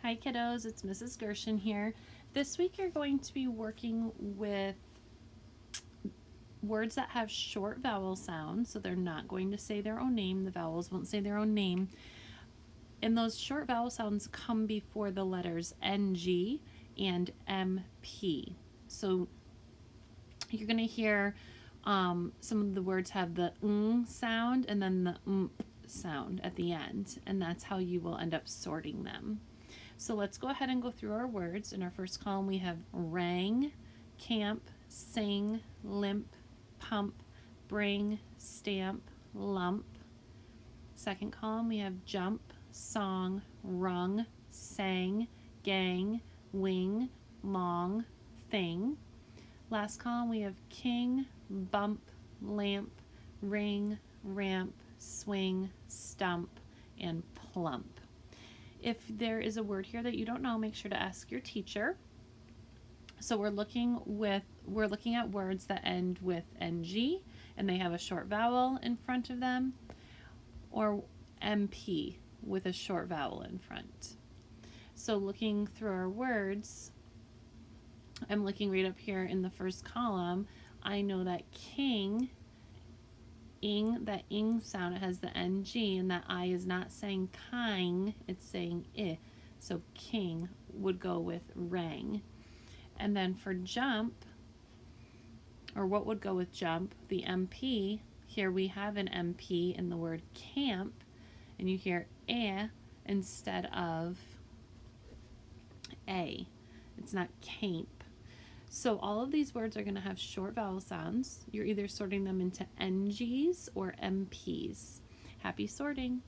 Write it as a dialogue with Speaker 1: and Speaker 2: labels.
Speaker 1: Hi kiddos, it's Mrs. Gershon here. This week you're going to be working with words that have short vowel sounds, so they're not going to say their own name. The vowels won't say their own name. And those short vowel sounds come before the letters NG and MP. So you're going to hear some of the words have the ng sound and then the sound at the end, and that's how you will end up sorting them. So let's go ahead and go through our words. In our first column we have rang, camp, sing, limp, pump, bring, stamp, lump. Second column we have jump, song, rung, sang, gang, wing, long, thing. Last column we have king, bump, lamp, ring, ramp, swing, stump, and plump. If there is a word here that you don't know, make sure to ask your teacher. So we're looking at words that end with ng and they have a short vowel in front of them, or MP with a short vowel in front. So looking through our words, I'm looking right up here in the first column. I know that king, that ing sound, it has the ng, and that I is not saying king, it's saying I. So king would go with rang. And then for jump, or what would go with jump, the MP, here we have an MP in the word camp, and you hear instead of a. It's not camp. So all of these words are going to have short vowel sounds. You're either sorting them into NGs or MPs. Happy sorting!